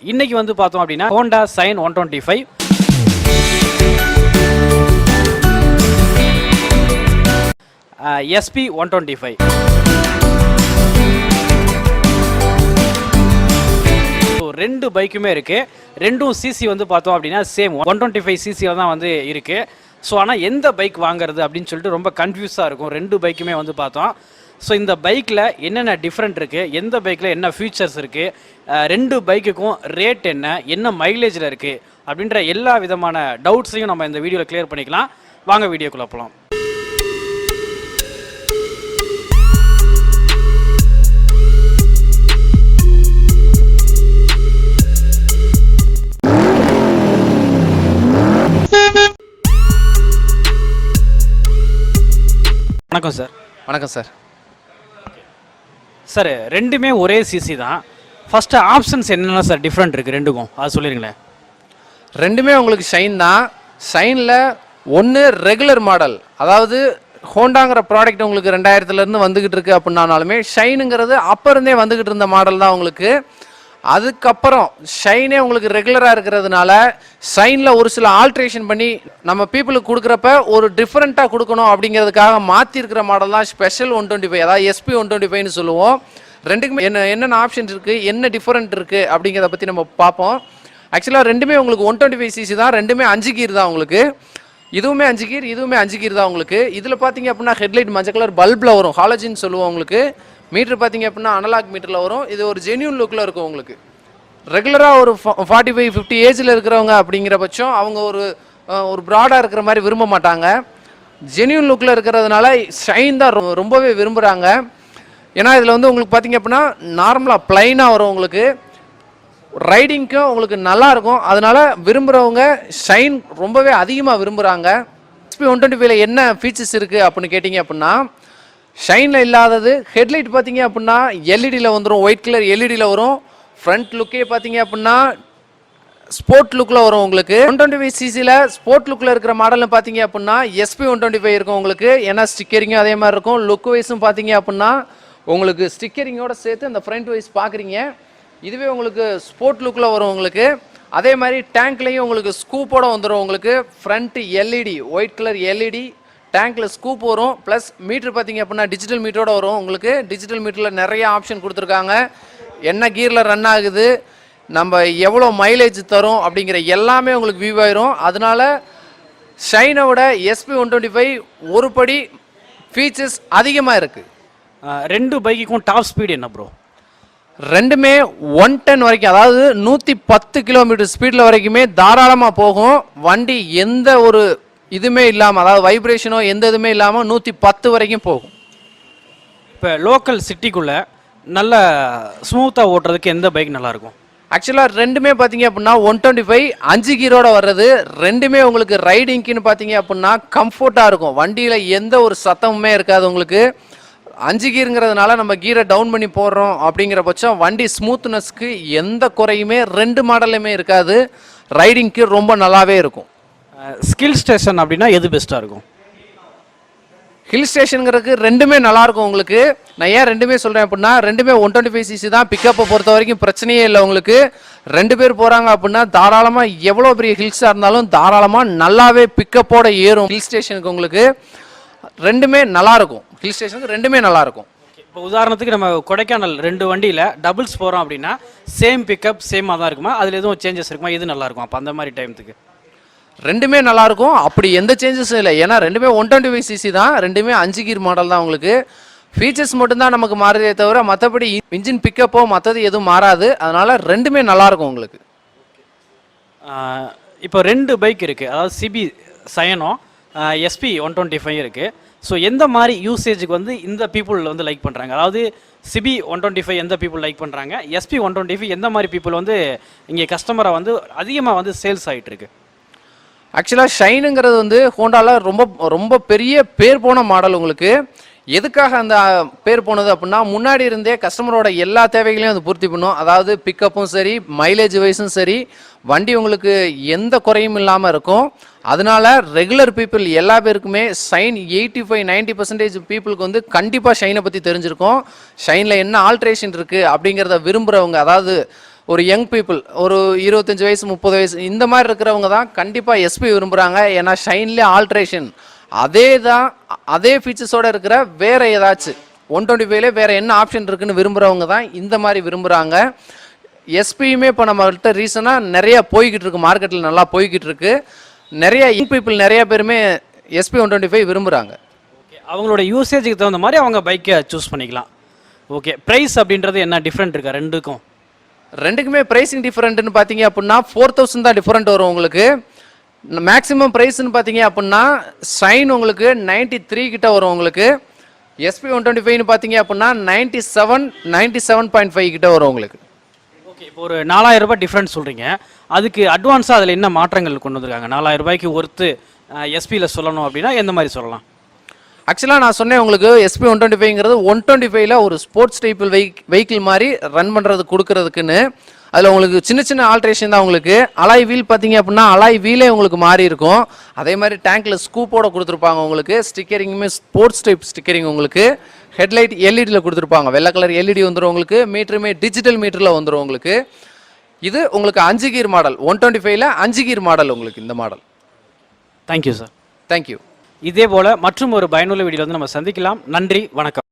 இன்னைக்கு வந்து பார்த்தோம் அப்படின்னா ஹோண்டா சைன் 125 SP 125 ரெண்டு பைக்குமே இருக்குது. ரெண்டும் சிசி வந்து பார்த்தோம் அப்படின்னா சேம் 125 சிசியில் தான் வந்து இருக்குது. ஸோ ஆனால் எந்த பைக் வாங்குறது அப்படின்னு சொல்லிட்டு ரொம்ப கன்ஃபியூஸாக இருக்கும். ரெண்டு பைக்குமே வந்து பார்த்தோம். ஸோ இந்த பைக்கில் என்னென்ன டிஃப்ரெண்ட் இருக்குது, எந்த பைக்கில் என்ன ஃபீச்சர்ஸ் இருக்குது, ரெண்டு பைக்குக்கும் ரேட் என்ன மைலேஜில் இருக்குது அப்படின்ற எல்லா விதமான டவுட்ஸையும் நம்ம இந்த வீடியோவில் கிளியர் பண்ணிக்கலாம். வாங்க வீடியோக்குள்ளே போகலாம். வணக்கம் சார். வணக்கம் சார். சார் ரெண்டுமே ஒரே சிசி தான். ஃபஸ்ட்டு ஆப்ஷன்ஸ் என்னென்ன சார் டிஃப்ரெண்ட் இருக்குது ரெண்டுக்கும், அது சொல்லிடுங்களேன். ரெண்டுமே உங்களுக்கு ஷைன் தான். ஷைனில் ஒன்று ரெகுலர் மாடல், அதாவது ஹோண்டாங்கிற ப்ராடக்ட் உங்களுக்கு 2000 வந்துக்கிட்டு இருக்குது அப்படின்னாலுமே ஷைனுங்கிறது அப்போ இருந்தே வந்துக்கிட்டு இருந்த மாடல் தான் உங்களுக்கு. அதுக்கப்புறம் ஷைனே உங்களுக்கு ரெகுலராக இருக்கிறதுனால ஷைனில் ஒரு சில ஆல்ட்ரேஷன் பண்ணி நம்ம பீப்புளுக்கு கொடுக்குறப்ப ஒரு டிஃப்ரெண்ட்டாக கொடுக்கணும் அப்படிங்கிறதுக்காக மாற்றிருக்கிற மாடல் தான் ஸ்பெஷல் 125, அதாவது SP 125ன்னு சொல்லுவோம். ரெண்டுக்குமே என்னென்ன ஆப்ஷன்ஸ் இருக்குது, என்ன டிஃப்ரெண்ட் இருக்குது அப்படிங்கிறத பற்றி நம்ம பார்ப்போம். ஆக்சுவலாக ரெண்டுமே உங்களுக்கு 125 சிசி தான். ரெண்டுமே 5 கீர் தான் உங்களுக்கு. இதுவுமே 5 கீர், இதுவுமே 5 கீர் தான் உங்களுக்கு. இதில் பார்த்தீங்க அப்படின்னா ஹெட்லைட் மஞ்சள் கலர் பல்பில் வரும், ஹாலஜின்னு சொல்லுவோம் உங்களுக்கு. மீட்டர் பார்த்தீங்க அப்படின்னா அனலாக் மீட்டரில் வரும். இது ஒரு ஜென்யூன் லுக்கில் இருக்கும் உங்களுக்கு. ரெகுலராக ஒரு 45-50 ஏஜில் இருக்கிறவங்க அப்படிங்கிற பட்சம் அவங்க ஒரு ப்ராடாக இருக்கிற மாதிரி விரும்ப மாட்டாங்க. ஜென்யூன் லுக்கில் இருக்கிறதுனால ஷைன் தான் ரொம்பவே விரும்புகிறாங்க. ஏன்னா இதில் வந்து உங்களுக்கு பார்த்தீங்க அப்படின்னா நார்மலாக ப்ளைனாக வரும் உங்களுக்கு. ரைடிங்க்கும் உங்களுக்கு நல்லாயிருக்கும். அதனால் விரும்புகிறவங்க ஷைன் ரொம்பவே அதிகமாக விரும்புகிறாங்க. SP 125ல் என்ன ஃபீச்சர்ஸ் இருக்குது அப்படின்னு கேட்டிங்க அப்படின்னா, ஷைனில் இல்லாதது ஹெட்லைட் பார்த்தீங்க அப்படின்னா எல்இடியில் வந்துடும், ஒயிட் கலர் எல்இடியில் வரும். ஃப்ரண்ட் லுக்கே பார்த்தீங்க அப்படின்னா ஸ்போர்ட் லுக்கில் வரும் உங்களுக்கு. 125 சிசியில் ஸ்போர்ட் லுக்கில் இருக்கிற மாடல்னு பார்த்தீங்க அப்படின்னா SP 125 இருக்கும் உங்களுக்கு. ஏன்னா ஸ்டிக்கரிங்கும் அதே மாதிரி இருக்கும். லுக் வைஸும் பார்த்தீங்க அப்படின்னா உங்களுக்கு ஸ்டிக்கரிங்கோட சேர்த்து அந்த ஃப்ரண்ட் வைஸ் பார்க்குறீங்க. இதுவே உங்களுக்கு ஸ்போர்ட் லுக்கில் வரும் உங்களுக்கு. அதே மாதிரி டேங்க்லேயும் உங்களுக்கு ஸ்கூப்போட வந்துடும் உங்களுக்கு. Front LED, white colour LED, டேங்க்கில் ஸ்கூப் வரும். ப்ளஸ் மீட்ரு பார்த்தீங்க அப்படின்னா டிஜிட்டல் மீட்டரோட வரும் உங்களுக்கு. டிஜிட்டல் மீட்டரில் நிறைய ஆப்ஷன் கொடுத்துருக்காங்க. என்ன கீரில் ரன் ஆகுது, நம்ம எவ்வளோ மைலேஜ் தரும் அப்படிங்கிற எல்லாமே உங்களுக்கு வியூ ஆயிரும். அதனால ஷைனோட SP 125 ஒரு படி ஃபீச்சர்ஸ் அதிகமாக இருக்குது. ரெண்டு பைக்குக்கும் டாப் ஸ்பீடு என்ன ப்ரோ? ரெண்டுமே 110 வரைக்கும், அதாவது 110 கிலோமீட்டர் ஸ்பீடில் வரைக்குமே தாராளமாக போகும். வண்டி எந்த ஒரு இதுவுமே இல்லாமல், அதாவது வைப்ரேஷனோ எந்த இதுவுமே இல்லாமல் 110 வரைக்கும் போகும். இப்போ லோக்கல் சிட்டிக்குள்ளே நல்ல ஸ்மூத்தாக ஓட்டுறதுக்கு எந்த பைக் நல்லாயிருக்கும்? ஆக்சுவலாக ரெண்டுமே பார்த்தீங்க அப்படின்னா 125 5 கீரோட வர்றது. ரெண்டுமே உங்களுக்கு ரைடிங்க்குன்னு பார்த்தீங்க அப்படின்னா கம்ஃபர்ட்டாக இருக்கும். வண்டியில் எந்த ஒரு சத்தமுமே இருக்காது உங்களுக்கு. 5 கீருங்கிறதுனால நம்ம கீரை டவுன் பண்ணி போடுறோம் அப்படிங்கிற பட்சம் வண்டி ஸ்மூத்னஸ்க்கு எந்த குறையுமே ரெண்டு மாடலுமே இருக்காது. ரைடிங்க்கு ரொம்ப நல்லாவே இருக்கும். ஸ்கில் ஸ்டேஷன் அப்படின்னா எது பெஸ்ட்டாக இருக்கும்? ஹில் ஸ்டேஷனுங்கிறதுக்கு ரெண்டுமே நல்லாயிருக்கும் உங்களுக்கு. நான் ஏன் ரெண்டுமே சொல்கிறேன் அப்படின்னா, ரெண்டுமே 125 சிசி தான். பிக்கப்பை பொறுத்த வரைக்கும் பிரச்சனையே இல்லை உங்களுக்கு. 2 பேர் போகிறாங்க அப்படின்னா தாராளமாக எவ்வளோ பெரிய ஹில்ஸாக இருந்தாலும் தாராளமாக நல்லாவே பிக்கப்போட ஏறும் ஹில் ஸ்டேஷனுக்கு உங்களுக்கு. ரெண்டுமே நல்லாயிருக்கும். ஹில் ஸ்டேஷனுக்கு ரெண்டுமே நல்லாயிருக்கும். இப்போ உதாரணத்துக்கு நம்ம கொடைக்கானல் 2 வண்டியில் டபுள்ஸ் போகிறோம் அப்படின்னா சேம் பிக்கப் சேமாக தான் இருக்குமா? அதில் எதுவும் சேஞ்சஸ் இருக்குமா? எது நல்லாயிருக்கும் அப்போ அந்த மாதிரி டைமுக்கு? ரெண்டுமே நல்லாயிருக்கும். அப்படி எந்த சேஞ்சஸும் இல்லை. ஏன்னா ரெண்டுமே 125 சிசி தான். ரெண்டுமே 5 கீர் மாடல் தான் உங்களுக்கு. ஃபீச்சர்ஸ் மட்டும்தான் நமக்கு மாறுதே தவிர மற்றபடி இன்ஜின் பிக்கப்போ மற்றது எதுவும் மாறாது. அதனால் ரெண்டுமே நல்லாயிருக்கும் உங்களுக்கு. இப்போ 2 பைக் இருக்குது, அதாவது சிபி சயனும் SP 125 இருக்குது. ஸோ எந்த மாதிரி யூசேஜுக்கு வந்து இந்த பீப்புள் வந்து லைக் பண்ணுறாங்க? அதாவது சிபி 125 எந்த பீப்புள் லைக் பண்ணுறாங்க, SP 125 எந்த மாதிரி பீப்புள் வந்து இங்கே கஸ்டமரை வந்து அதிகமாக வந்து சேல்ஸ் ஆகிட்டுருக்கு? ஆக்சுவலாக ஷைனுங்கிறது வந்து ஹோண்டாவில் ரொம்ப ரொம்ப பெரிய பேர் போன மாடல் உங்களுக்கு. எதுக்காக அந்த பேர் போனது அப்படின்னா, முன்னாடி இருந்தே கஸ்டமரோட எல்லா தேவைகளையும் அது பூர்த்தி பண்ணும். அதாவது பிக்கப்பும் சரி, மைலேஜ் வைஸும் சரி, வண்டி உங்களுக்கு எந்த குறையும் இல்லாமல் இருக்கும். அதனால ரெகுலர் பீப்புள் எல்லா பேருக்குமே ஷைன் 85-90% பீப்புளுக்கு வந்து கண்டிப்பாக ஷைனை பற்றி தெரிஞ்சிருக்கும். ஷைனில் என்ன ஆல்ட்ரேஷன் இருக்குது அப்படிங்கிறத விரும்புகிறவங்க, அதாவது ஒரு யங் பீப்புள் ஒரு 25 வயசு 30 வயசு இந்த மாதிரி இருக்கிறவங்க தான் கண்டிப்பாக எஸ்பி விரும்புகிறாங்க. ஏன்னா ஷைன்லேயே ஆல்ட்ரேஷன் அதே ஃபீச்சர்ஸோட இருக்கிற வேறு ஏதாச்சும் 125ல வேறு என்ன ஆப்ஷன் இருக்குன்னு விரும்புகிறவங்க தான் இந்த மாதிரி விரும்புகிறாங்க. எஸ்பியுமே இப்போ நம்மகிட்ட ரீசனாக நிறையா போய்கிட்டு இருக்கு, மார்க்கெட்டில் நல்லா போய்கிட்டு இருக்கு. நிறைய யங் பீப்புள் நிறைய பேருமே எஸ்பி 125 விரும்புகிறாங்க. ஓகே, அவங்களோட யூசேஜுக்கு தகுந்த மாதிரி அவங்க பைக்கை சூஸ் பண்ணிக்கலாம். ஓகே, ப்ரைஸ் அப்படின்றது என்ன டிஃப்ரெண்ட் இருக்கா ரெண்டுக்கும்? ரெண்டுக்குமே ப்ரைஸிங் டிஃப்ரெண்ட்னு பார்த்தீங்க அப்படின்னா 4000 தான் டிஃப்ரெண்ட் வரும் உங்களுக்கு. மேக்ஸிமம் ப்ரைஸ்ன்னு பார்த்தீங்க அப்படின்னா ஷைன் உங்களுக்கு 93 கிட்ட வரும் உங்களுக்கு. எஸ்பி 125ன்னு பார்த்தீங்க அப்படின்னா 97.5 கிட்ட வரும் உங்களுக்கு. ஓகே, இப்போ ஒரு 4000 ரூபாய் டிஃப்ரெண்ட் சொல்கிறீங்க, அதுக்கு அட்வான்ஸாக அதில் என்ன மாற்றங்கள் கொண்டு வந்திருக்காங்க? 4000 ரூபாய்க்கு ஒர்த்து எஸ்பியில் சொல்லணும் அப்படின்னா எந்த மாதிரி சொல்லலாம்? ஆக்சுவலாக நான் சொன்னேன் உங்களுக்கு எஸ்பி 125ங்கிறது 125ல ஒரு ஸ்போர்ட்ஸ் டைப்பில் வெஹிக்கிள் மாதிரி ரன் பண்ணுறது கொடுக்கறதுக்குன்னு. அதில் உங்களுக்கு சின்ன சின்ன ஆல்ட்ரேஷன் தான். உங்களுக்கு அலாய் வீல் பார்த்தீங்க அப்படின்னா அலாய் வீலே உங்களுக்கு மாறி இருக்கும். அதே மாதிரி டேங்க்கில் ஸ்கூப்போட கொடுத்துருப்பாங்க உங்களுக்கு. ஸ்டிக்கரிங்குமே ஸ்போர்ட்ஸ் டைப் ஸ்டிக்கரிங் உங்களுக்கு. ஹெட்லைட் எல்இடியில் கொடுத்துருப்பாங்க, வெள்ளை கலர் எல்இடி வந்துடும் உங்களுக்கு. மீட்டருமே டிஜிட்டல் மீட்டரில் வந்துடும் உங்களுக்கு. இது உங்களுக்கு 5 கீர் மாடல், 125ல 5 கீர் மாடல் உங்களுக்கு இந்த மாடல். Thank you sir. தேங்க்யூ. இதே போல் மற்றும் ஒரு பயனுள்ள வீடியோ வந்து நம்ம சந்திக்கலாம். நன்றி, வணக்கம்.